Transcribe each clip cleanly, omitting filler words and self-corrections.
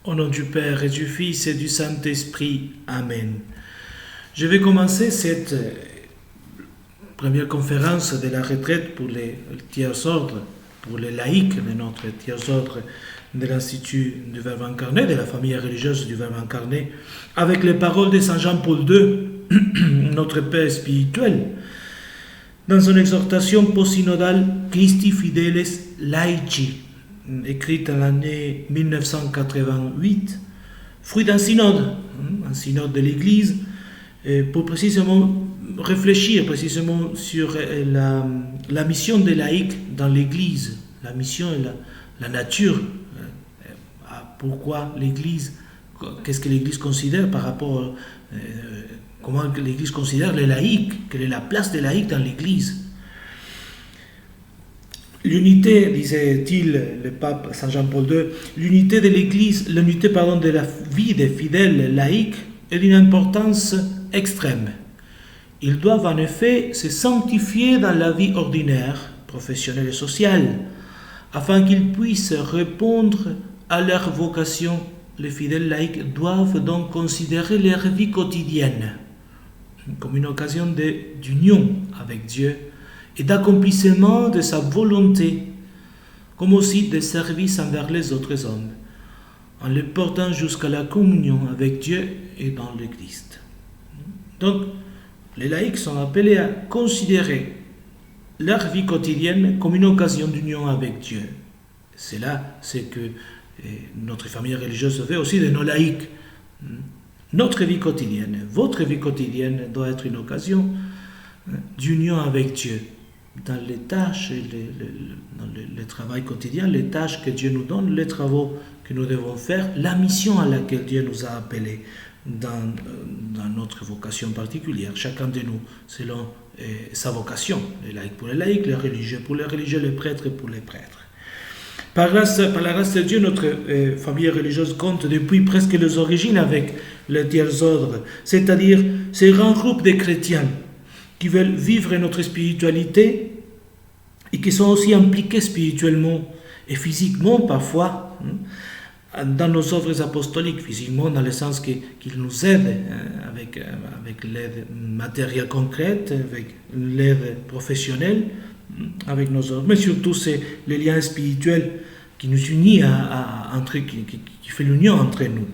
Au nom du Père et du Fils et du Saint-Esprit. Amen. Je vais commencer cette première conférence de la retraite pour les tiers ordres, pour les laïcs de notre tiers ordre de l'Institut du Verbe incarné, de la famille religieuse du Verbe incarné, avec les paroles de Saint Jean-Paul II, notre Père spirituel, dans son exhortation post-synodale Christi Fideles Laici, écrite en l'année 1988, fruit d'un synode, un synode de l'Église, pour précisément réfléchir précisément sur la mission des laïcs dans l'Église, la mission et la nature, pourquoi l'Église, qu'est-ce que l'Église considère par rapport, comment l'Église considère les laïcs, quelle est la place des laïcs dans l'Église. L'unité, disait-il le pape Saint Jean-Paul II, l'unité de l'Église, de la vie des fidèles laïcs est d'une importance extrême. Ils doivent en effet se sanctifier dans la vie ordinaire, professionnelle et sociale, afin qu'ils puissent répondre à leur vocation. Les fidèles laïcs doivent donc considérer leur vie quotidienne comme une occasion d'union avec Dieu et d'accomplissement de sa volonté, comme aussi de service envers les autres hommes, en les portant jusqu'à la communion avec Dieu et dans le Christ. Donc, les laïcs sont appelés à considérer leur vie quotidienne comme une occasion d'union avec Dieu. C'est là ce que notre famille religieuse fait aussi de nos laïcs. Notre vie quotidienne, votre vie quotidienne doit être une occasion d'union avec Dieu dans les tâches, dans le travail quotidien, les tâches que Dieu nous donne, les travaux que nous devons faire, la mission à laquelle Dieu nous a appelés dans notre vocation particulière, chacun de nous selon sa vocation, les laïcs pour les laïcs, les religieux pour les religieux, les prêtres pour les prêtres. Par la grâce de Dieu, notre famille religieuse compte depuis presque les origines avec les tiers ordres, c'est-à-dire ces grands groupes de chrétiens qui veulent vivre notre spiritualité et qui sont aussi impliqués spirituellement et physiquement parfois dans nos œuvres apostoliques, physiquement dans le sens qu'ils nous aident avec l'aide matérielle concrète, avec l'aide professionnelle, avec nos œuvres, mais surtout c'est le lien spirituel qui nous unit qui fait l'union entre nous.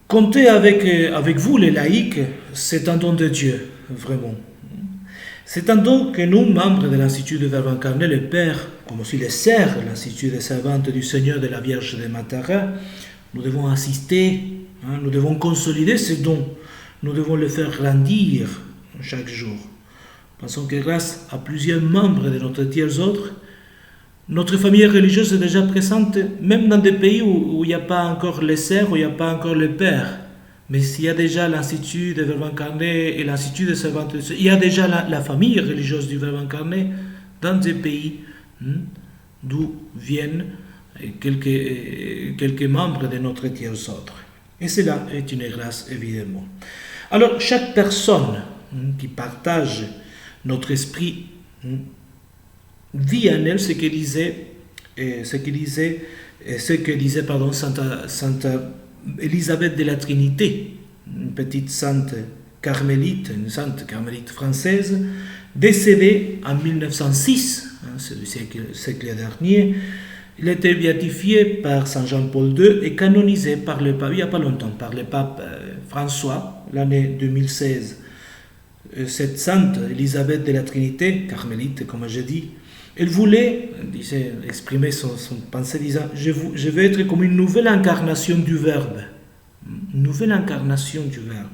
Compter avec vous les laïcs, c'est un don de Dieu, vraiment. C'est un don que nous, membres de l'Institut du Verbe incarné, le Père, comme aussi les sœurs de l'Institut des servantes du Seigneur de la Vierge de Matara, nous devons assister, nous devons consolider ce don, nous devons le faire grandir chaque jour. Pensons que grâce à plusieurs membres de notre tiers ordre, notre famille religieuse est déjà présente, même dans des pays où il n'y a pas encore les sœurs, où il n'y a pas encore le Père. Mais s'il y a déjà l'Institut du Verbe incarné et l'Institut des servantes, il y a déjà la famille religieuse du Verbe incarné dans des pays d'où viennent quelques membres de notre tiers ordre. Et cela est une grâce, évidemment. Alors, chaque personne qui partage notre esprit vit en elle ce que disait Sainte Élisabeth de la Trinité, une petite sainte carmélite, une sainte carmélite française, décédée en 1906, c'est du siècle dernier. Il a été béatifié par Saint Jean-Paul II et canonisé par le pape, il n'y a pas longtemps, par le pape François, l'année 2016. Cette sainte Élisabeth de la Trinité, carmélite, comme je dis, elle voulait, disait, exprimer son pensée disant, je veux être comme une nouvelle incarnation du Verbe. Une nouvelle incarnation du Verbe.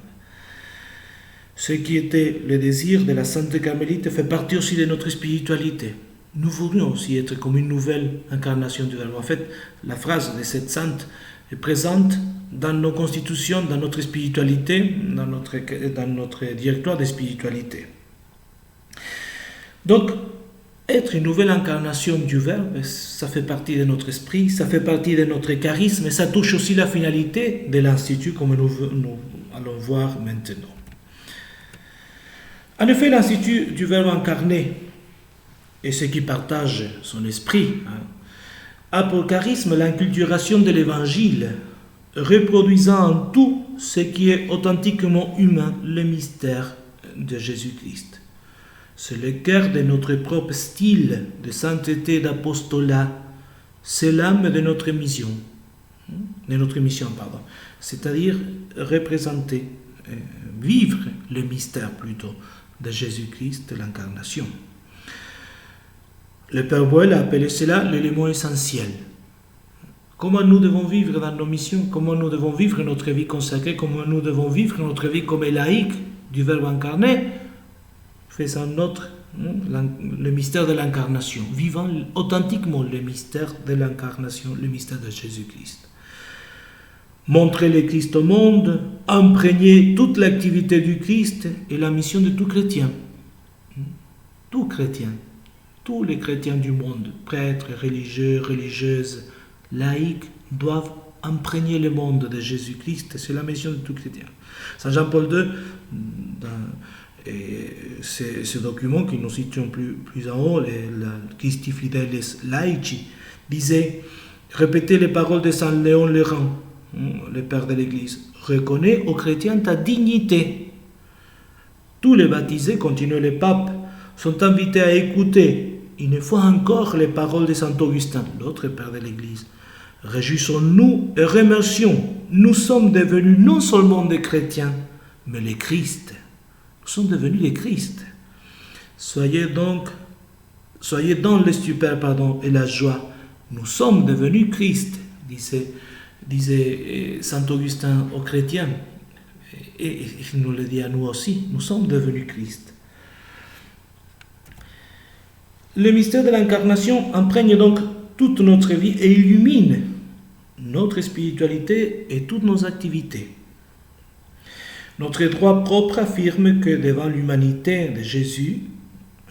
Ce qui était le désir de la sainte carmélite fait partie aussi de notre spiritualité. Nous voulions aussi être comme une nouvelle incarnation du Verbe. En fait, la phrase de cette sainte est présente dans nos constitutions, dans notre spiritualité, dans notre directoire de spiritualité. Donc, être une nouvelle incarnation du Verbe, ça fait partie de notre esprit, ça fait partie de notre charisme, et ça touche aussi la finalité de l'Institut, comme nous allons voir maintenant. En effet, l'Institut du Verbe incarné et ceux qui partagent son esprit a pour charisme l'inculturation de l'Évangile, reproduisant en tout ce qui est authentiquement humain le mystère de Jésus-Christ. C'est le cœur de notre propre style de sainteté d'apostolat, c'est l'âme de notre mission, c'est-à-dire représenter, vivre le mystère plutôt de Jésus-Christ, de l'incarnation. Le Père Boel a appelé cela l'élément essentiel. Comment nous devons vivre dans nos missions, comment nous devons vivre notre vie consacrée, comment nous devons vivre notre vie comme laïque du Verbe incarné, faisant le mystère de l'incarnation, vivant authentiquement le mystère de l'incarnation, le mystère de Jésus-Christ. Montrer le Christ au monde, imprégner toute l'activité du Christ est la mission de tout chrétien. Tout chrétien, tous les chrétiens du monde, prêtres, religieux, religieuses, laïcs, doivent imprégner le monde de Jésus-Christ. C'est la mission de tout chrétien. Saint Jean-Paul II, dans ce document que nous citions plus en haut, le Christi Fideles Laici, disait, répétez les paroles de Saint Léon Lérand, le père de l'Église, reconnais aux chrétiens ta dignité. Tous les baptisés, continuait le pape, sont invités à écouter une fois encore les paroles de Saint Augustin, l'autre père de l'Église. Réjouissons-nous et remercions. Nous sommes devenus non seulement des chrétiens, mais les Christ. Nous sommes devenus les Christ. Soyez dans le stupeur et la joie. Nous sommes devenus Christ, disait Saint Augustin aux chrétiens. Et il nous le dit à nous aussi. Nous sommes devenus Christ. Le mystère de l'incarnation imprègne donc toute notre vie et illumine notre spiritualité et toutes nos activités. Notre droit propre affirme que devant l'humanité de Jésus,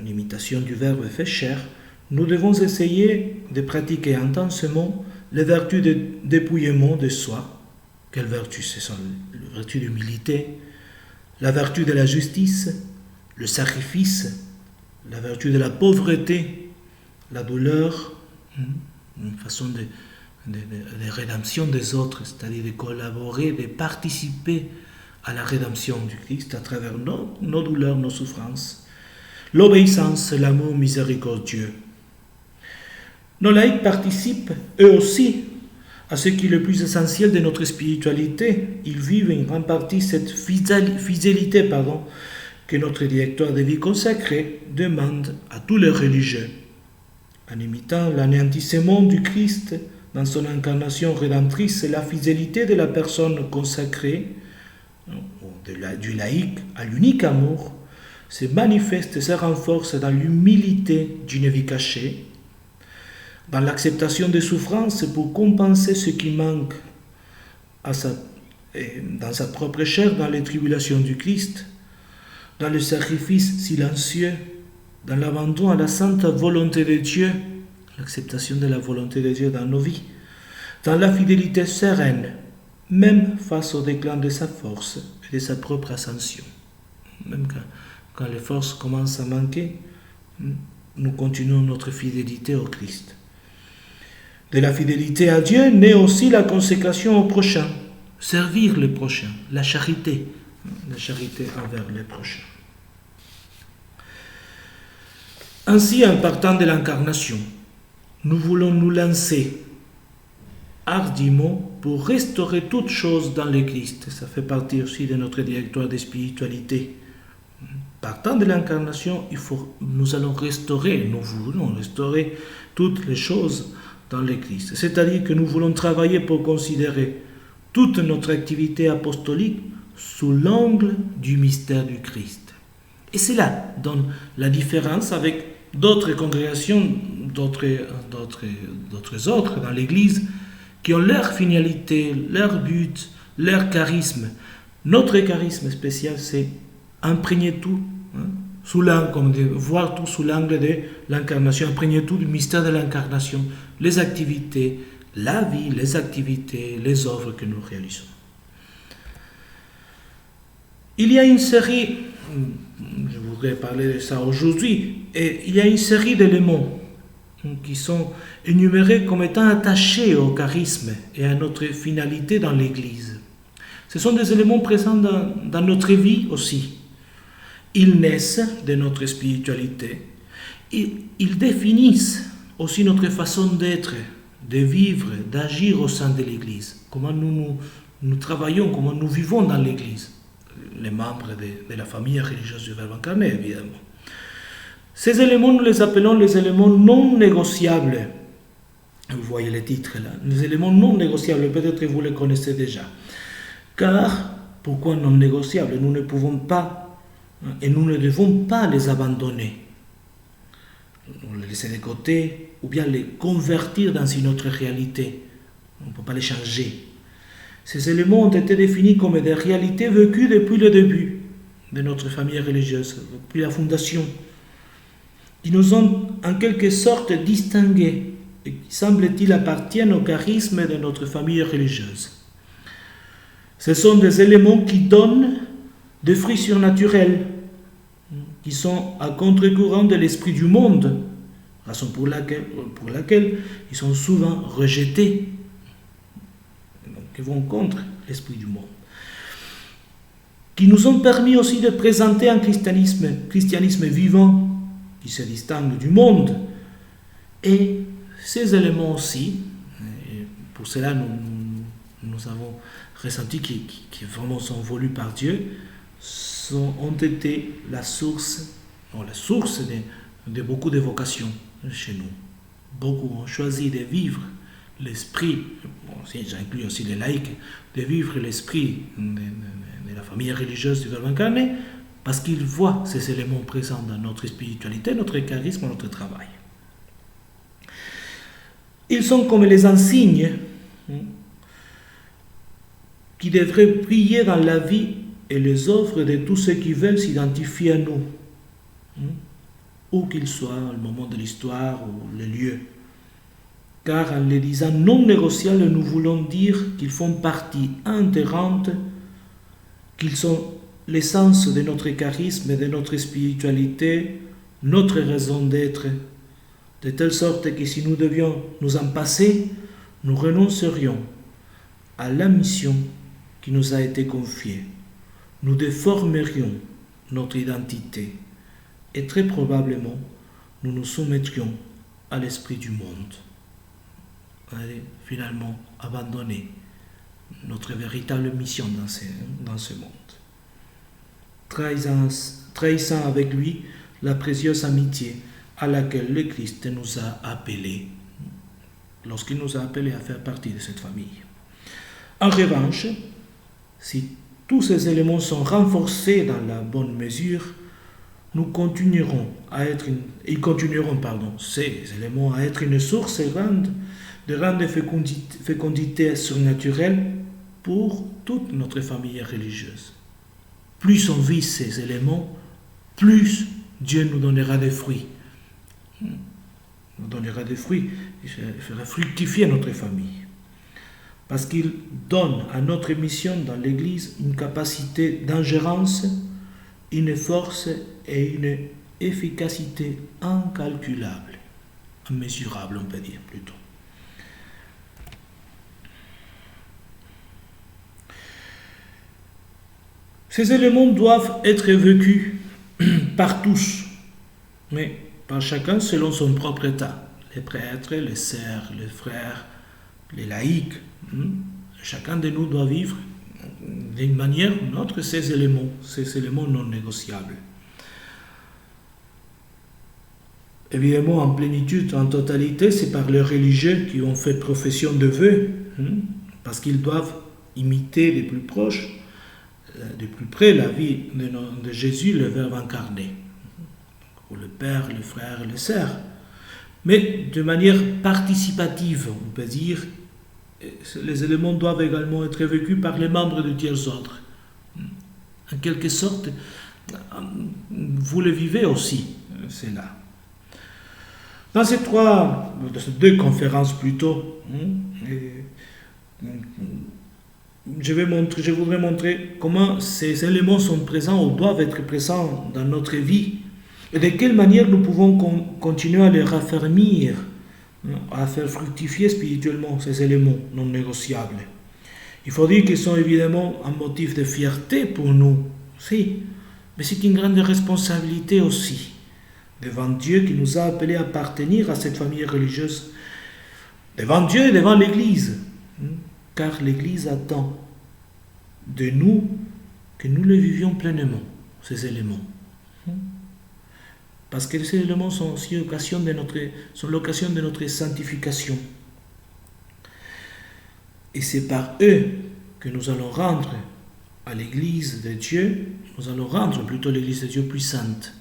en imitation du Verbe fait chair, nous devons essayer de pratiquer intensément les vertus de dépouillement de soi. Quelles vertus? Ce sont les vertus d'humilité, la vertu de la justice, le sacrifice, la vertu de la pauvreté, la douleur, une façon de rédemption des autres, c'est-à-dire de collaborer, de participer à la rédemption du Christ à travers nos douleurs, nos souffrances, l'obéissance, l'amour miséricordieux. Nos laïcs participent, eux aussi, à ce qui est le plus essentiel de notre spiritualité. Ils vivent en grande partie cette fidélité que notre directoire de vie consacré demande à tous les religieux. En imitant l'anéantissement du Christ dans son incarnation rédemptrice et la fidélité de la personne consacrée, du laïc à l'unique amour, se manifeste et se renforce dans l'humilité d'une vie cachée, dans l'acceptation des souffrances pour compenser ce qui manque dans sa propre chair, dans les tribulations du Christ, dans le sacrifice silencieux, dans l'abandon à la sainte volonté de Dieu, l'acceptation de la volonté de Dieu dans nos vies, dans la fidélité sereine, même face au déclin de sa force et de sa propre ascension. Même quand les forces commencent à manquer, nous continuons notre fidélité au Christ. De la fidélité à Dieu naît aussi la consécration au prochain, servir le prochain, la charité envers les prochains. Ainsi, en partant de l'incarnation, nous voulons nous lancer hardiment pour restaurer toutes choses dans le Christ. Ça fait partie aussi de notre directoire de spiritualité. Partant de l'incarnation, nous voulons restaurer toutes les choses dans le Christ. C'est-à-dire que nous voulons travailler pour considérer toute notre activité apostolique sous l'angle du mystère du Christ. Et c'est là donne la différence avec d'autres congrégations, d'autres ordres dans l'Église qui ont leur finalité, leur but, leur charisme. Notre charisme spécial, c'est imprégner tout, voir tout sous l'angle de l'incarnation, imprégner tout du mystère de l'incarnation, les activités, la vie, les activités, les œuvres que nous réalisons. Il y a une série, je voudrais parler de ça aujourd'hui, et il y a une série d'éléments qui sont énumérés comme étant attachés au charisme et à notre finalité dans l'Église. Ce sont des éléments présents dans notre vie aussi. Ils naissent de notre spiritualité. Ils définissent aussi notre façon d'être, de vivre, d'agir au sein de l'Église. Comment nous travaillons, comment nous vivons dans l'Église. Les membres de la famille religieuse du Verbe incarné, évidemment. Ces éléments, nous les appelons les éléments non négociables. Vous voyez le titre là. Les éléments non négociables, peut-être que vous les connaissez déjà. Car, pourquoi non négociables? Nous ne pouvons pas et nous ne devons pas les abandonner. On les laisser de côté ou bien les convertir dans une autre réalité. On ne peut pas les changer. Ces éléments ont été définis comme des réalités vécues depuis le début de notre famille religieuse, depuis la fondation, qui nous ont en quelque sorte distingués et qui, semble-t-il, appartiennent au charisme de notre famille religieuse. Ce sont des éléments qui donnent des fruits surnaturels, qui sont à contre-courant de l'esprit du monde, raison pour laquelle ils sont souvent rejetés, qui vont contre l'esprit du monde, qui nous ont permis aussi de présenter un christianisme vivant, qui se distingue du monde. Et ces éléments aussi, et pour cela nous avons ressenti qui vraiment sont voulus par Dieu, ont été la source de beaucoup de vocations chez nous. Beaucoup ont choisi de vivre l'esprit, j'inclus aussi les laïcs, de vivre l'esprit de la famille religieuse du Verbe incarné, parce qu'ils voient ces éléments présents dans notre spiritualité, notre charisme, notre travail. Ils sont comme les insignes qui devraient briller dans la vie et les œuvres de tous ceux qui veulent s'identifier à nous, où qu'ils soient, au moment de l'histoire ou le lieu. Car en les disant non négociables, nous voulons dire qu'ils font partie intégrante, qu'ils sont l'essence de notre charisme et de notre spiritualité, notre raison d'être, de telle sorte que si nous devions nous en passer, nous renoncerions à la mission qui nous a été confiée. Nous déformerions notre identité et très probablement nous nous soumettrions à l'esprit du monde. Allez, finalement, abandonner notre véritable mission dans ce monde. Trahissant avec lui la précieuse amitié à laquelle le Christ nous a appelés, lorsqu'il nous a appelés à faire partie de cette famille. En revanche, si tous ces éléments sont renforcés dans la bonne mesure, ils continueront ces éléments à être une source de grande fécondité surnaturelle pour toute notre famille religieuse. Plus on vit ces éléments, plus Dieu nous donnera des fruits. Nous donnera des fruits, il fera fructifier notre famille. Parce qu'il donne à notre mission dans l'Église une capacité d'ingérence, une force et une efficacité incalculable, immesurable on peut dire plutôt. Ces éléments doivent être vécus par tous, mais par chacun selon son propre état. Les prêtres, les sœurs, les frères, les laïcs, chacun de nous doit vivre d'une manière ou d'une autre ces éléments non négociables. Évidemment, en plénitude, en totalité, c'est par les religieux qui ont fait profession de vœux, parce qu'ils doivent imiter les plus proches, de plus près la vie de Jésus, le Verbe incarné, pour le Père, le Frère et les Sœurs. Mais de manière participative, on peut dire, les éléments doivent également être vécus par les membres du tiers ordre. En quelque sorte, vous le vivez aussi, c'est là. Dans ces deux conférences plutôt, je voudrais montrer comment ces éléments sont présents ou doivent être présents dans notre vie et de quelle manière nous pouvons continuer à les raffermir à faire fructifier spirituellement ces éléments non négociables. Il faut dire qu'ils sont évidemment un motif de fierté pour nous, si, mais c'est une grande responsabilité aussi devant Dieu qui nous a appelés à appartenir à cette famille religieuse, devant Dieu et devant l'Église, car l'Église attend de nous que nous le vivions pleinement, ces éléments. Parce que ces éléments sont aussi l'occasion de notre sanctification. Et c'est par eux que nous allons rendre à l'Église de Dieu, nous allons rendre plutôt l'Église de Dieu plus sainte.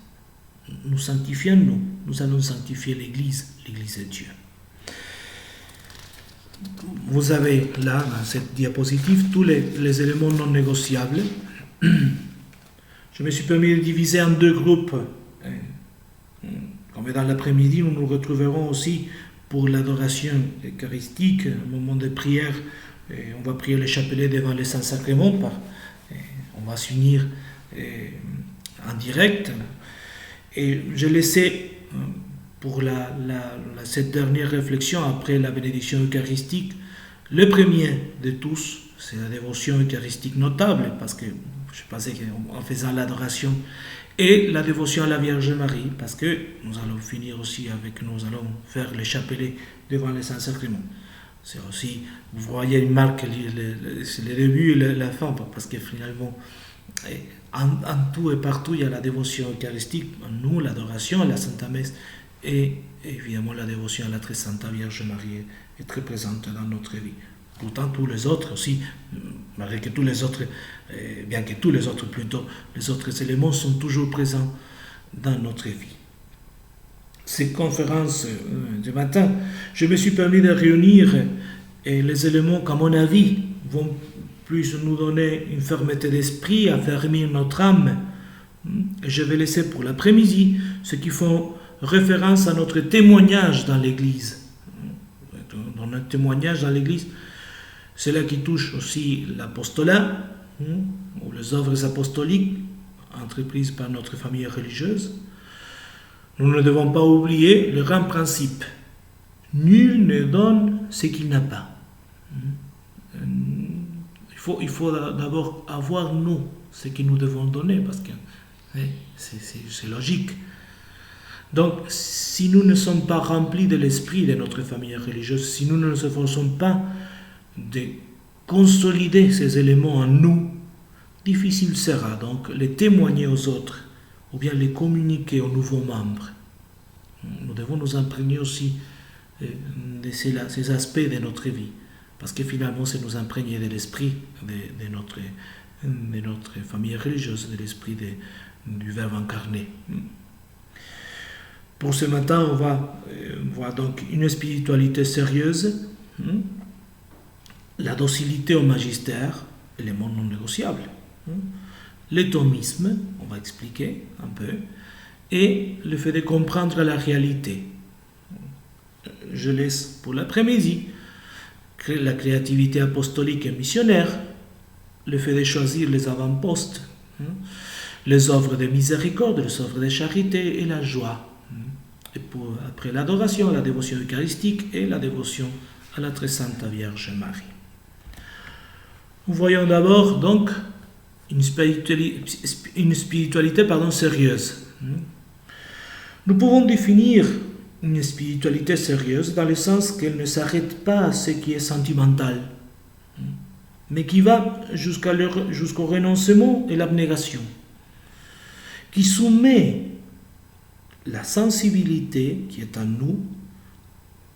Nous sanctifions nous allons sanctifier l'Église de Dieu. Vous avez là, dans cette diapositive, tous les éléments non négociables. Je me suis permis de diviser en deux groupes. Comme dans l'après-midi, nous nous retrouverons aussi pour l'adoration eucharistique, un moment de prière. On va prier le chapelet devant les saints sacrements. On va s'unir en direct. Et je laissais pour cette dernière réflexion, après la bénédiction eucharistique, le premier de tous, c'est la dévotion eucharistique notable, parce que je pensais qu'en faisant l'adoration, et la dévotion à la Vierge Marie, parce que nous allons finir aussi nous allons faire le chapelet devant les saints sacrements. C'est aussi, vous voyez une marque, c'est le début et la fin, parce que finalement, en tout et partout, il y a la dévotion eucharistique, en nous, l'adoration à la Sainte Messe, et évidemment la dévotion à la très Sainte Vierge Marie est très présente dans notre vie. Pourtant, tous les autres aussi, malgré que tous les autres, bien que tous les autres plutôt, les autres éléments sont toujours présents dans notre vie. Ces conférences du matin, je me suis permis de réunir les éléments qu'à mon avis vont plus nous donner une fermeté d'esprit, affermir notre âme. Et je vais laisser pour l'après-midi ceux qui font référence à notre témoignage dans l'Église. Dans notre témoignage dans l'Église, c'est là qui touche aussi l'apostolat, ou les œuvres apostoliques entreprises par notre famille religieuse. Nous ne devons pas oublier le grand principe. Nul ne donne ce qu'il n'a pas. Il faut d'abord avoir, nous, ce que nous devons donner, parce que c'est logique. Donc, si nous ne sommes pas remplis de l'esprit de notre famille religieuse, si nous ne nous efforçons pas de consolider ces éléments en nous, difficile sera donc les témoigner aux autres ou bien les communiquer aux nouveaux membres. Nous devons nous imprégner aussi de ces aspects de notre vie, parce que finalement c'est nous imprégner de l'esprit de notre famille religieuse, de l'esprit du Verbe incarné. Pour ce matin, on va voir donc une spiritualité sérieuse, la docilité au magistère, élément non négociable, le thomisme, on va expliquer un peu, et le fait de comprendre la réalité. Je laisse pour l'après-midi la créativité apostolique et missionnaire, le fait de choisir les avant-postes, les œuvres de miséricorde, les œuvres de charité et la joie. Et après l'adoration, la dévotion eucharistique et la dévotion à la très sainte Vierge Marie. Nous voyons d'abord donc une spiritualité sérieuse. Nous pouvons définir une spiritualité sérieuse dans le sens qu'elle ne s'arrête pas à ce qui est sentimental, mais qui va jusqu'au renoncement et l'abnégation, qui soumet la sensibilité qui est en nous,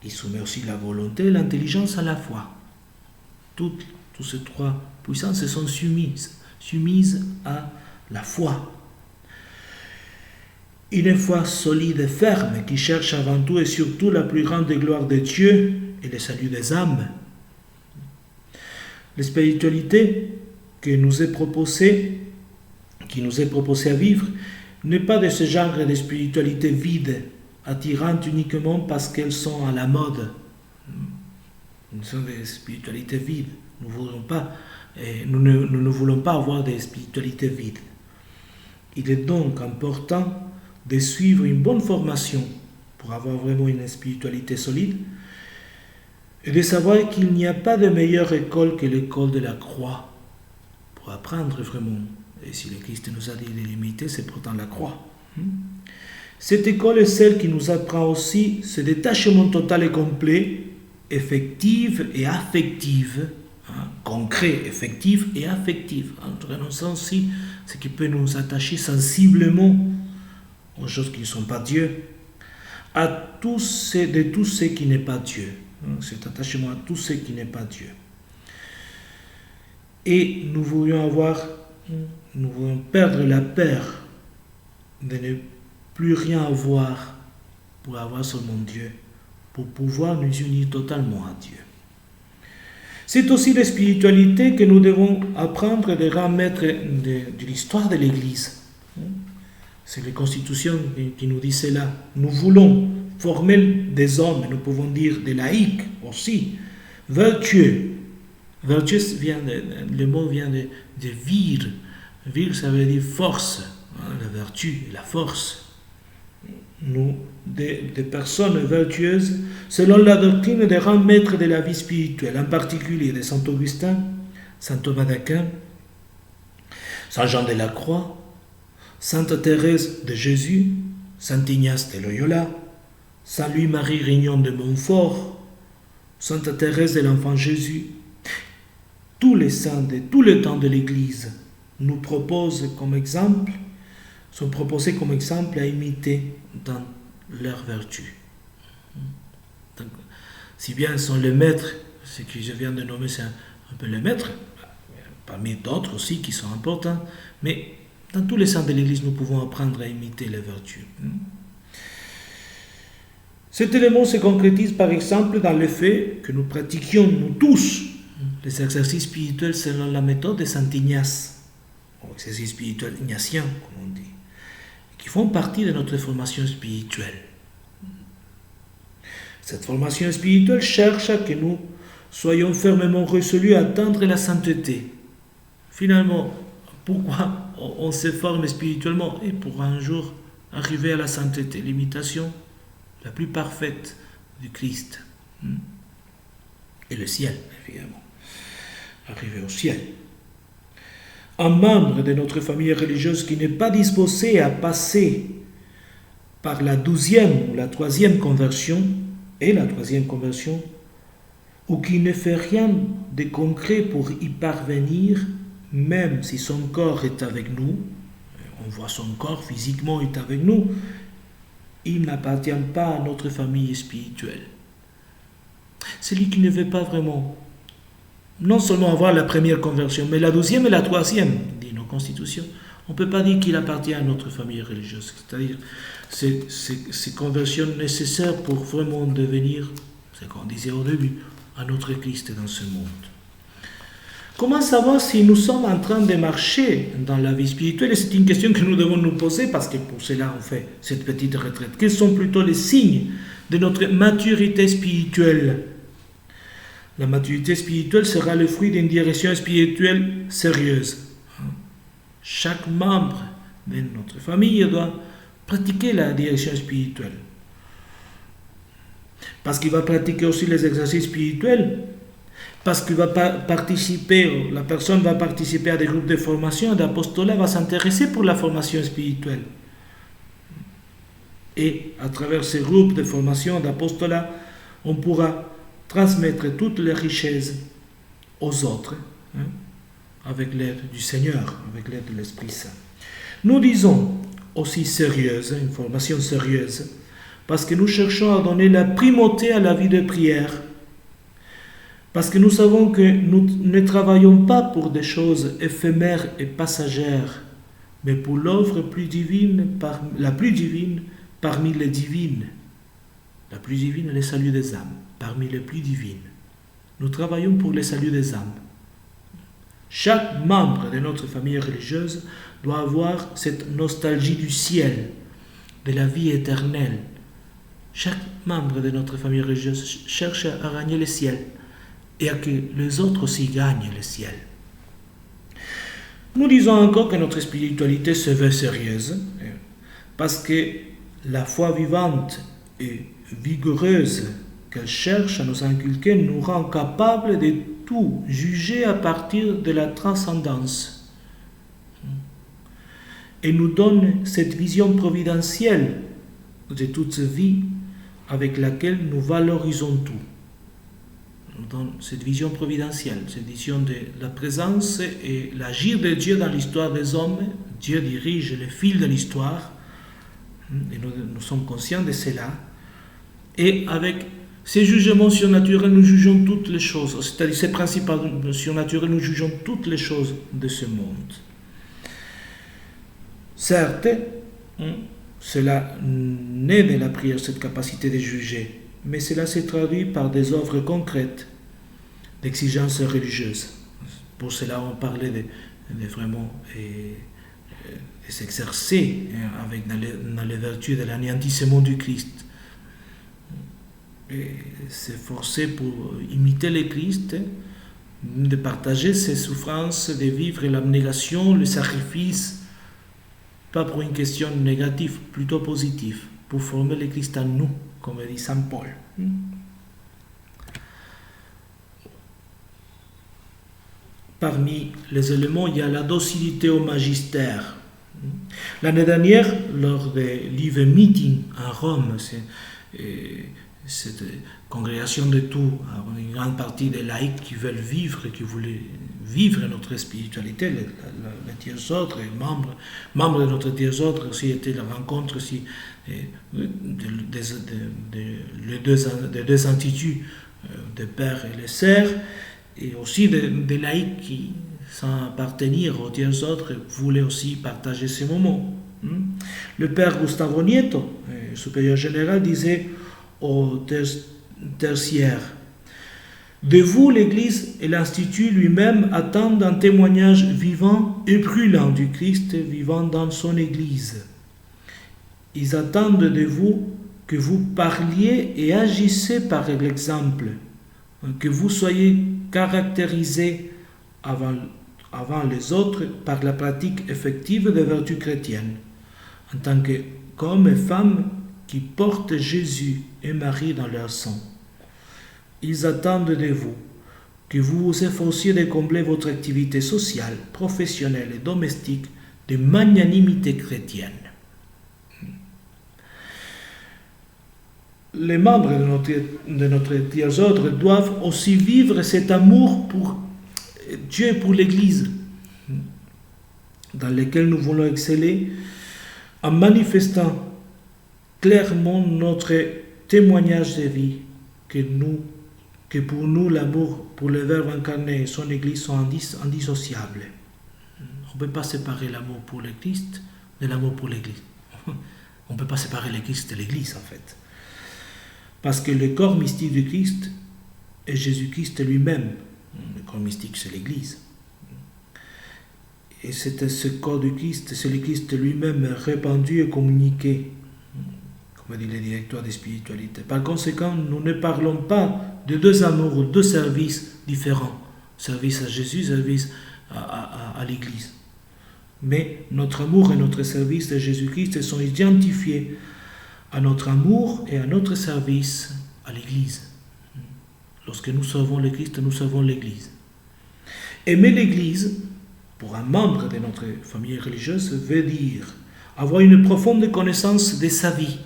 qui soumet aussi la volonté et l'intelligence à la foi. Toutes ces trois puissances sont soumises à la foi. Une foi solide et ferme qui cherche avant tout et surtout la plus grande gloire de Dieu et le salut des âmes. La spiritualité qui nous est proposée à vivre n'est pas de ce genre de spiritualité vide, attirante uniquement parce qu'elles sont à la mode. Ce sont des spiritualités vides. Nous ne voulons pas avoir des spiritualités vides. Il est donc important de suivre une bonne formation pour avoir vraiment une spiritualité solide, et de savoir qu'il n'y a pas de meilleure école que l'école de la croix pour apprendre vraiment. Et si le Christ nous a dit de l'imiter, c'est pourtant la croix. Cette école est celle qui nous apprend aussi ce détachement total et complet, effectif et affectif, concret, effectif et affectif. En renonçant aussi ce qui peut nous attacher sensiblement aux choses qui ne sont pas Dieu, à tout ce qui n'est pas Dieu. Cet attachement à tout ce qui n'est pas Dieu. Et nous voulions perdre la peur de ne plus rien avoir pour avoir seulement Dieu, pour pouvoir nous unir totalement à Dieu. C'est aussi la spiritualité que nous devons apprendre des grands maîtres de l'histoire de l'Église. C'est les constitutions qui nous disent cela. Nous voulons former des hommes, nous pouvons dire des laïcs aussi, vertueux. Vertueux, le mot vient de vir. Vir, ça veut dire force, la vertu, la force. Nous, des personnes vertueuses, selon la doctrine des grands maîtres de la vie spirituelle, en particulier de Saint Augustin, Saint Thomas d'Aquin, Saint Jean de la Croix, Sainte Thérèse de Jésus, Saint Ignace de Loyola, Saint Louis-Marie Rignon de Montfort, Sainte Thérèse de l'Enfant Jésus. Tous les saints de tous les temps de l'Église nous proposent comme exemple, sont proposés comme exemple à imiter dans leur vertu. Donc, si bien sont les maîtres, ce que je viens de nommer, c'est un peu les maîtres, parmi d'autres aussi qui sont importants, mais dans tous les saints de l'Église, nous pouvons apprendre à imiter les vertus. Cet élément se concrétise par exemple dans le fait que nous pratiquions, nous tous, les exercices spirituels selon la méthode de Saint Ignace, ou exercices spirituels ignatiens, comme on dit, qui font partie de notre formation spirituelle. Cette formation spirituelle cherche à que nous soyons fermement résolus à atteindre la sainteté. Finalement, pourquoi on se forme spirituellement? Et pour un jour arriver à la sainteté, l'imitation la plus parfaite du Christ. Et le ciel, évidemment. Arriver au ciel. Un membre de notre famille religieuse qui n'est pas disposé à passer par la 12e ou la 3e conversion, ou qui ne fait rien de concret pour y parvenir, même si son corps est avec nous, on voit son corps physiquement est avec nous, il n'appartient pas à notre famille spirituelle. Celui qui ne veut pas vraiment, non seulement avoir la première conversion, mais la 12e et la 3e, dit nos constitutions, on ne peut pas dire qu'il appartient à notre famille religieuse. C'est-à-dire, ces conversions nécessaires pour vraiment devenir, c'est ce qu'on disait au début, un autre Christ dans ce monde. Comment savoir si nous sommes en train de marcher dans la vie spirituelle? Et c'est une question que nous devons nous poser parce que pour cela on fait cette petite retraite. Quels sont plutôt les signes de notre maturité spirituelle? La maturité spirituelle sera le fruit d'une direction spirituelle sérieuse. Chaque membre de notre famille doit pratiquer la direction spirituelle. Parce qu'il va pratiquer aussi les exercices spirituels, parce qu'il va participer, la personne va participer à des groupes de formation, d'apostolat, va s'intéresser pour la formation spirituelle. Et à travers ces groupes de formation, d'apostolat, on pourra transmettre toutes les richesses aux autres, avec l'aide du Seigneur, avec l'aide de l'Esprit Saint. Nous disons aussi sérieuse, une formation sérieuse, parce que nous cherchons à donner la primauté à la vie de prière, parce que nous savons que nous ne travaillons pas pour des choses éphémères et passagères, mais pour l'œuvre la plus divine parmi les divines. La plus divine est le salut des âmes, parmi les plus divines. Nous travaillons pour le salut des âmes. Chaque membre de notre famille religieuse doit avoir cette nostalgie du ciel, de la vie éternelle. Chaque membre de notre famille religieuse cherche à gagner le ciel et à que les autres aussi gagnent le ciel. Nous disons encore que notre spiritualité se veut sérieuse parce que la foi vivante et vigoureuse qu'elle cherche à nous inculquer nous rend capables de tout juger à partir de la transcendance et nous donne cette vision providentielle de toute vie avec laquelle nous valorisons tout. Nous donne cette vision providentielle, cette vision de la présence et l'agir de Dieu dans l'histoire des hommes. Dieu dirige le fil de l'histoire et nous sommes conscients de cela. Et avec ces jugements surnaturels, nous jugeons toutes les choses, c'est-à-dire ces principes surnaturels, nous jugeons toutes les choses de ce monde. Certes, cela naît de la prière, cette capacité de juger, mais cela se traduit par des œuvres concrètes d'exigences religieuses. Pour cela, on parlait de vraiment de s'exercer dans les vertus de l'anéantissement du Christ. Et s'efforcer pour imiter le Christ, de partager ses souffrances, de vivre l'abnégation, le sacrifice, pas pour une question négative, plutôt positive, pour former le Christ en nous, comme dit Saint Paul. Parmi les éléments, il y a la docilité au magistère. L'année dernière, lors des Live Meeting à Rome, cette congrégation de tout, une grande partie des laïcs qui veulent vivre, qui voulaient vivre notre spiritualité, les tiers ordres, membres de notre tiers ordre aussi étaient la rencontre aussi des deux instituts, des pères et les sœurs, et aussi des laïcs qui, sans appartenir aux tiers ordres, voulaient aussi partager ces moments. Le père Gustavo Nieto, supérieur général, disait aux tertiaires: de vous, l'Église et l'Institut lui-même attendent un témoignage vivant et brûlant du Christ vivant dans son Église. Ils attendent de vous que vous parliez et agissez par l'exemple, que vous soyez caractérisés avant les autres par la pratique effective des vertus chrétiennes, en tant qu'hommes et femmes qui portent Jésus et Marie dans leur sang. Ils attendent de vous que vous vous efforciez de combler votre activité sociale, professionnelle et domestique de magnanimité chrétienne. Les membres de notre tiers ordre doivent aussi vivre cet amour pour Dieu et pour l'Église, dans lequel nous voulons exceller, en manifestant clairement notre témoignage de vie, que pour nous l'amour pour le Verbe incarné et son Église sont indissociables. On ne peut pas séparer l'amour pour le Christ de l'amour pour l'Église. On ne peut pas séparer le Christ de l'Église en fait. Parce que le corps mystique du Christ est Jésus-Christ lui-même. Le corps mystique, c'est l'Église. Et c'est ce corps du Christ, c'est le Christ lui-même répandu et communiqué, comme dit le directeur de spiritualité. Par conséquent, nous ne parlons pas de deux amours ou deux services différents. Service à Jésus, service à l'Église. Mais notre amour et notre service à Jésus-Christ sont identifiés à notre amour et à notre service à l'Église. Lorsque nous servons le Christ, nous servons l'Église. Aimer l'Église, pour un membre de notre famille religieuse, veut dire avoir une profonde connaissance de sa vie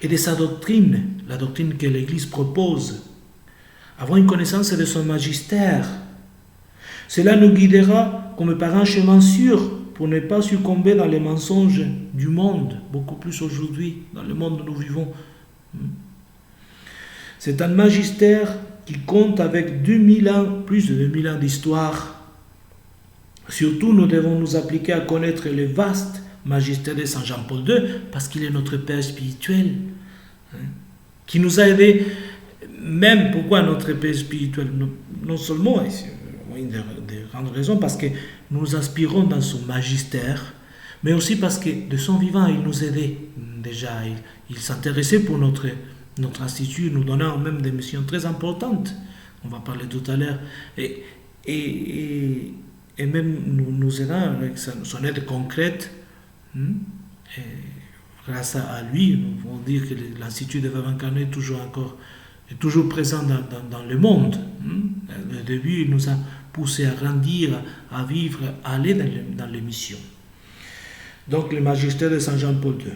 et de sa doctrine, la doctrine que l'Église propose. Avoir une connaissance de son magistère. Cela nous guidera comme par un chemin sûr pour ne pas succomber dans les mensonges du monde, beaucoup plus aujourd'hui, dans le monde où nous vivons. C'est un magistère qui compte avec 2000 ans, plus de 2000 ans d'histoire. Surtout, nous devons nous appliquer à connaître le vaste magistère de Saint Jean-Paul II, parce qu'il est notre Père spirituel, qui nous a aidés, même pourquoi notre Père spirituel, non seulement, une des grandes raisons, parce que nous nous inspirons dans son magistère, mais aussi parce que de son vivant, il nous aidait déjà, il s'intéressait pour notre institut, nous donnant même des missions très importantes, on va parler tout à l'heure, et même nous aidant avec son aide concrète, grâce à lui, nous pouvons dire que l'Institut des Verbe incarnés est toujours présent dans le monde. Au début, il nous a poussé à grandir, à vivre, à aller dans les missions. Donc, le magistère de Saint Jean-Paul II.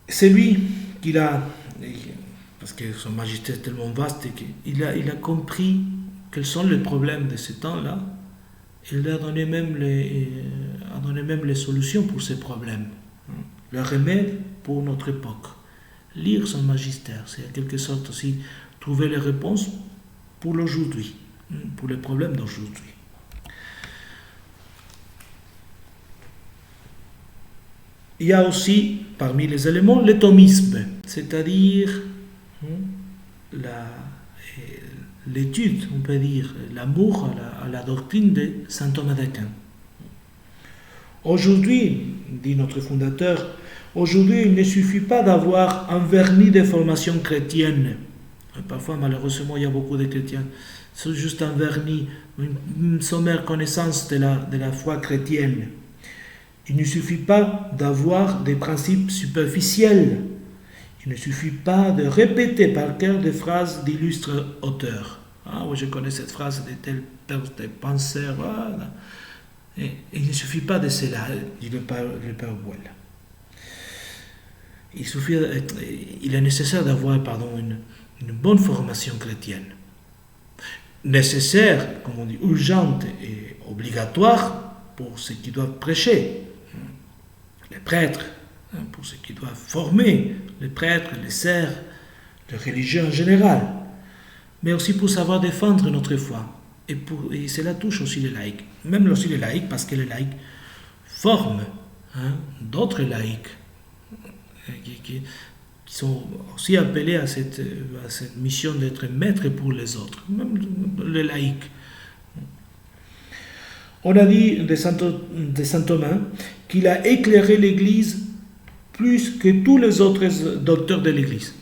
C'est lui qui a, parce que son magistère est tellement vaste, qu'il a compris quels sont les problèmes de ce temps-là. Il a donné même les solutions pour ces problèmes, le remède pour notre époque. Lire son magistère, c'est en quelque sorte aussi trouver les réponses pour l'aujourd'hui, pour les problèmes d'aujourd'hui. Il y a aussi, parmi les éléments, le thomisme, c'est-à-dire l'étude, on peut dire, l'amour à la doctrine de saint Thomas d'Aquin. Aujourd'hui, dit notre fondateur, aujourd'hui, il ne suffit pas d'avoir un vernis de formation chrétienne. Parfois, malheureusement, il y a beaucoup de chrétiens. C'est juste un vernis, une sommaire connaissance de la foi chrétienne. Il ne suffit pas d'avoir des principes superficiels. Il ne suffit pas de répéter par cœur des phrases d'illustres auteurs. Ah oui, je connais cette phrase de tel penseur. Voilà. Et il ne suffit pas de cela, dit le Père Bouel. Il est nécessaire d'avoir une bonne formation chrétienne. Nécessaire, comme on dit, urgente et obligatoire pour ceux qui doivent prêcher. Les prêtres, pour ceux qui doivent former les prêtres, les serfs, les religieux en général, mais aussi pour savoir défendre notre foi. Et cela touche aussi les laïcs, même aussi les laïcs, parce que les laïcs forment d'autres laïcs qui sont aussi appelés à cette mission d'être maîtres pour les autres, même les laïcs. On a dit de saint Thomas qu'il a éclairé l'Église plus que tous les autres docteurs de l'Église.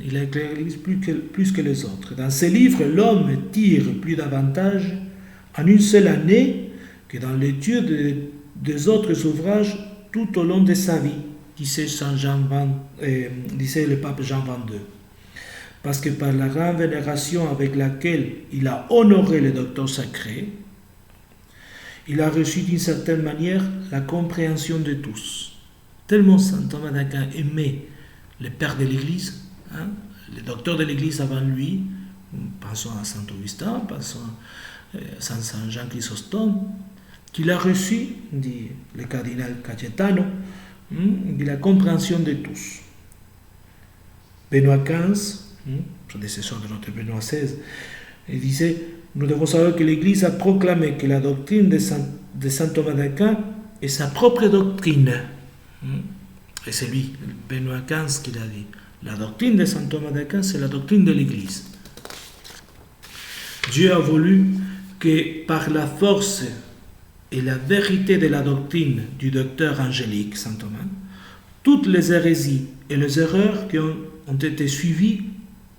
Il a éclairé l'Église plus que les autres. Dans ses livres, l'homme tire plus d'avantages en une seule année que dans l'étude des autres ouvrages tout au long de sa vie, disait le pape Jean XXII. Parce que par la grande vénération avec laquelle il a honoré les docteurs sacrés, il a reçu d'une certaine manière la compréhension de tous. Tellement saint Thomas d'Aquin aimait les pères de l'Église, les docteurs de l'Église avant lui, pensons à saint Augustin, pensons à saint Jean Chrysostome, qu'il a reçu, dit le cardinal Cayetano, de la compréhension de tous. Benoît XV, prédécesseur de notre Benoît XVI, il disait: nous devons savoir que l'Église a proclamé que la doctrine de saint Thomas d'Aquin est sa propre doctrine. Et c'est lui, Benoît XV, qui l'a dit. La doctrine de saint Thomas d'Aquin, c'est la doctrine de l'Église. Dieu a voulu que par la force et la vérité de la doctrine du docteur angélique, saint Thomas, toutes les hérésies et les erreurs qui ont été suivies,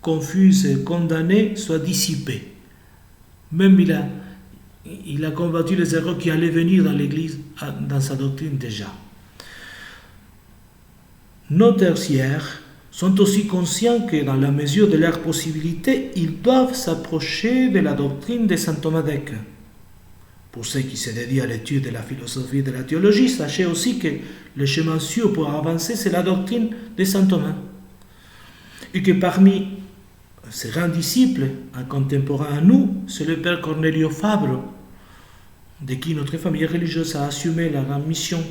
confuses et condamnées soient dissipées. Même il a combattu les erreurs qui allaient venir dans l'Église, dans sa doctrine déjà. Nos tertiaires sont aussi conscients que dans la mesure de leurs possibilités, ils doivent s'approcher de la doctrine de saint Thomas d'Aquin. Pour ceux qui se dédient à l'étude de la philosophie et de la théologie, sachez aussi que le chemin sûr pour avancer, c'est la doctrine de saint Thomas. Et que parmi ses grands disciples, un contemporain à nous, c'est le père Cornelio Fabro, de qui notre famille religieuse a assumé la grande mission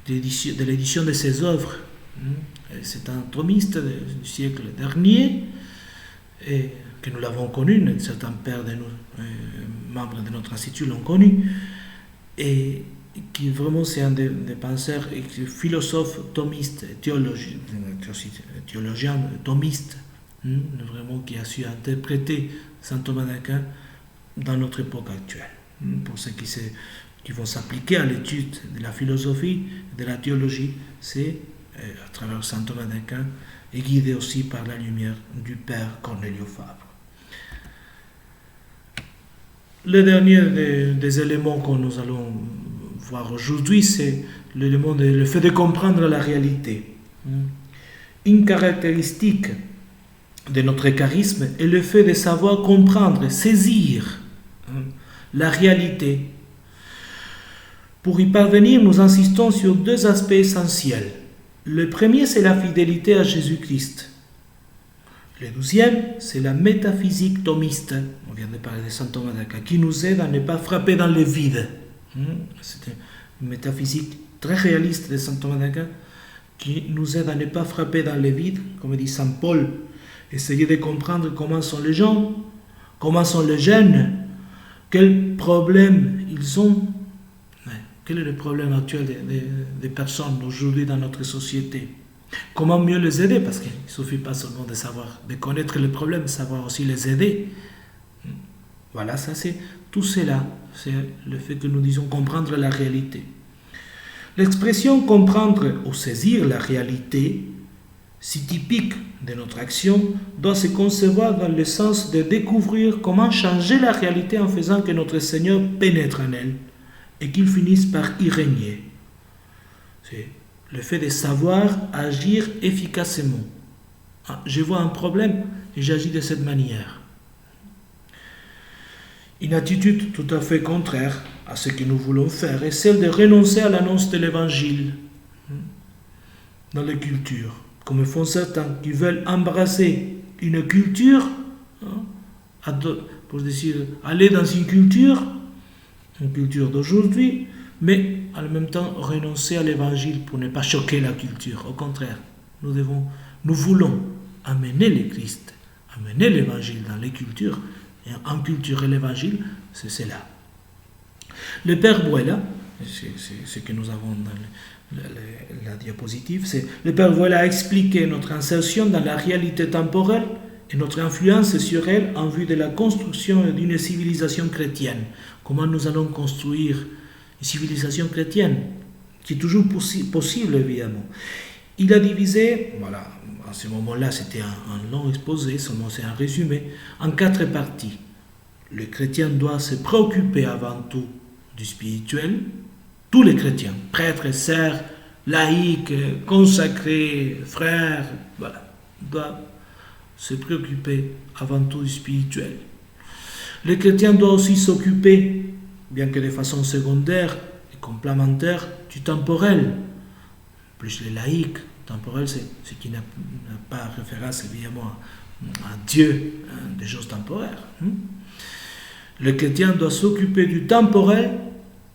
de l'édition de ses œuvres. C'est un thomiste du siècle dernier, et que nous l'avons connu, certains pères de nous, membres de notre institut l'ont connu, et qui vraiment c'est un des penseurs et philosophes thomistes, théologien thomiste, vraiment qui a su interpréter saint Thomas d'Aquin dans notre époque actuelle. Pour ceux qui vont s'appliquer à l'étude de la philosophie et de la théologie, c'est à travers saint Thomas d'Aquin et guidé aussi par la lumière du père Cornelio Fabre. Le dernier des éléments que nous allons voir aujourd'hui, c'est le fait de comprendre la réalité. Une caractéristique de notre charisme est le fait de savoir comprendre, saisir la réalité. Pour y parvenir, nous insistons sur deux aspects essentiels. Le premier, c'est la fidélité à Jésus-Christ. Le deuxième, c'est la métaphysique thomiste, on vient de parler de saint Thomas d'Aquin, qui nous aide à ne pas frapper dans le vide. C'est une métaphysique très réaliste de saint Thomas d'Aquin qui nous aide à ne pas frapper dans le vide, comme dit saint Paul. Essayer de comprendre comment sont les gens, comment sont les jeunes, quels problèmes ils ont. Quel est le problème actuel des personnes aujourd'hui dans notre société? Comment mieux les aider? Parce qu'il ne suffit pas seulement de savoir, de connaître les problèmes, savoir aussi les aider. Voilà, ça c'est tout cela. C'est le fait que nous disons comprendre la réalité. L'expression comprendre ou saisir la réalité, si typique de notre action, doit se concevoir dans le sens de découvrir comment changer la réalité en faisant que notre Seigneur pénètre en elle et qu'il finisse par y régner. C'est le fait de savoir agir efficacement. Je vois un problème et j'agis de cette manière. Une attitude tout à fait contraire à ce que nous voulons faire est celle de renoncer à l'annonce de l'Évangile dans les cultures, comme font certains qui veulent embrasser une culture, pour dire, aller dans une culture d'aujourd'hui, mais en même temps renoncer à l'Évangile pour ne pas choquer la culture. Au contraire, nous voulons amener le Christ, amener l'Évangile dans les cultures, et enculturer l'Évangile, c'est cela. Le Père Bruela, c'est ce que nous avons dans la diapositive, c'est le Père Bruela a expliqué notre insertion dans la réalité temporelle et notre influence sur elle en vue de la construction d'une civilisation chrétienne. Comment nous allons construire une civilisation chrétienne, qui est toujours possible évidemment. Il a divisé, voilà, à ce moment-là c'était un long exposé, seulement c'est un résumé, en 4 parties. Le chrétien doit se préoccuper avant tout du spirituel. Tous les chrétiens, prêtres, sœurs, laïcs, consacrés, frères, voilà, doivent se préoccuper avant tout du spirituel. Le chrétien doit aussi s'occuper, bien que de façon secondaire et complémentaire, du temporel. Plus les laïcs, temporel, c'est ce qui n'a pas référence évidemment à Dieu, des choses temporaires. Le chrétien doit s'occuper du temporel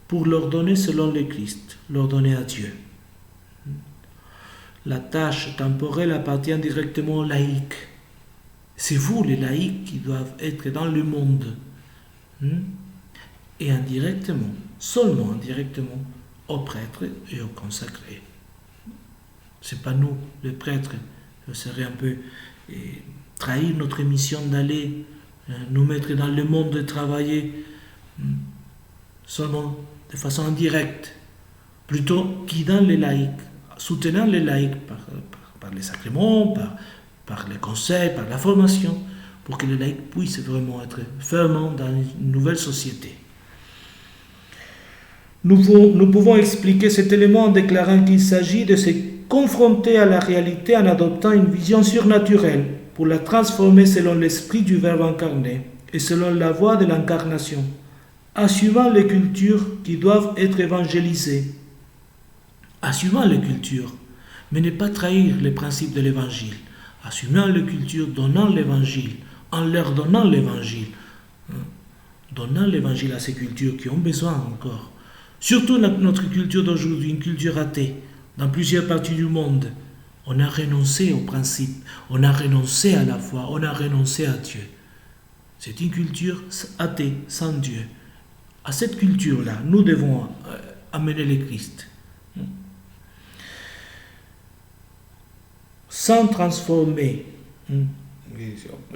pour l'ordonner selon le Christ, l'ordonner à Dieu. La tâche temporelle appartient directement aux laïcs. C'est vous, les laïcs, qui doivent être dans le monde. Et indirectement, seulement indirectement, aux prêtres et aux consacrés. Ce n'est pas nous, les prêtres, ce serait un peu trahir notre mission d'aller nous mettre dans le monde de travailler seulement de façon indirecte, plutôt guidant les laïcs, soutenant les laïcs par les sacrements, par les conseils, par la formation, pour que les laïcs puissent vraiment être fermement dans une nouvelle société. Nous pouvons expliquer cet élément en déclarant qu'il s'agit de se confronter à la réalité en adoptant une vision surnaturelle pour la transformer selon l'esprit du Verbe incarné et selon la voie de l'incarnation, assumant les cultures qui doivent être évangélisées. Assumant les cultures, mais ne pas trahir les principes de l'Évangile. Assumant les cultures, donnant l'Évangile, en leur donnant l'Évangile. Donnant l'Évangile à ces cultures qui ont besoin encore. Surtout notre culture d'aujourd'hui, une culture athée, dans plusieurs parties du monde. On a renoncé aux principes, on a renoncé à la foi, on a renoncé à Dieu. C'est une culture athée, sans Dieu. À cette culture-là, nous devons amener le Christ. Sans transformer,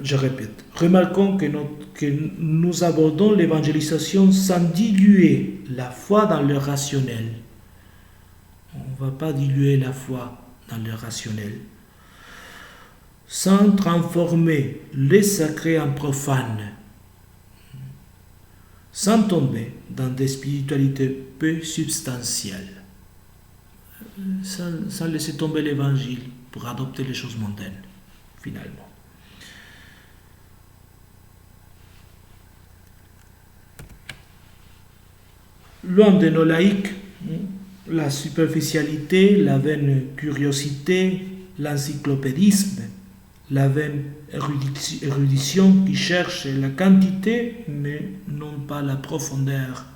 je répète, remarquons que nous abordons l'évangélisation sans diluer la foi dans le rationnel. On ne va pas diluer la foi dans le rationnel. Sans transformer les sacrés en profanes. sans tomber dans des spiritualités peu substantielles, sans laisser tomber l'évangile pour adopter les choses mondaines, finalement. Loin de nos laïcs, la superficialité, la vaine curiosité, l'encyclopédisme, la vaine érudition qui cherche la quantité mais non pas la profondeur.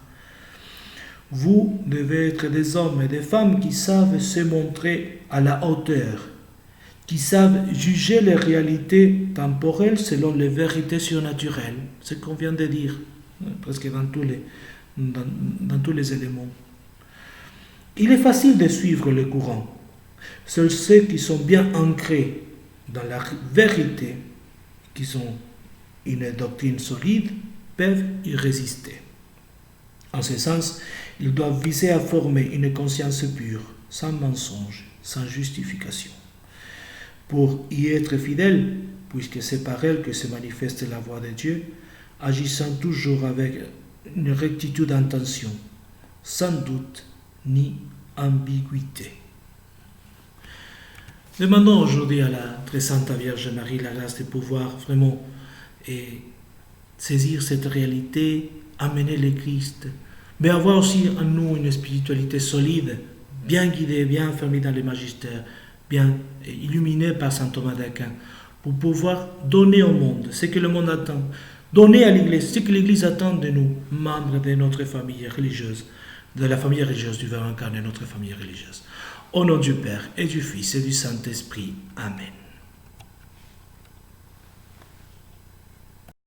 Vous devez être des hommes et des femmes qui savent se montrer à la hauteur, qui savent juger les réalités temporelles selon les vérités surnaturelles, ce qu'on vient de dire, presque dans tous les éléments. Il est facile de suivre le courant. Seuls ceux qui sont bien ancrés dans la vérité, qui ont une doctrine solide, peuvent y résister. En ce sens, ils doivent viser à former une conscience pure, sans mensonge, sans justification. Pour y être fidèles, puisque c'est par elle que se manifeste la voix de Dieu, agissant toujours avec une rectitude d'intention, sans doute ni ambiguïté. Demandons aujourd'hui à la très sainte Vierge Marie la grâce de pouvoir vraiment saisir cette réalité, amener le Christ, mais avoir aussi en nous une spiritualité solide, bien guidée, bien fermée dans le magistère, bien illuminée par saint Thomas d'Aquin, pour pouvoir donner au monde ce que le monde attend, donner à l'Église ce que l'Église attend de nous, membres de notre famille religieuse, de la famille religieuse du Verbe incarné, notre famille religieuse. Au nom du Père et du Fils et du Saint-Esprit. Amen.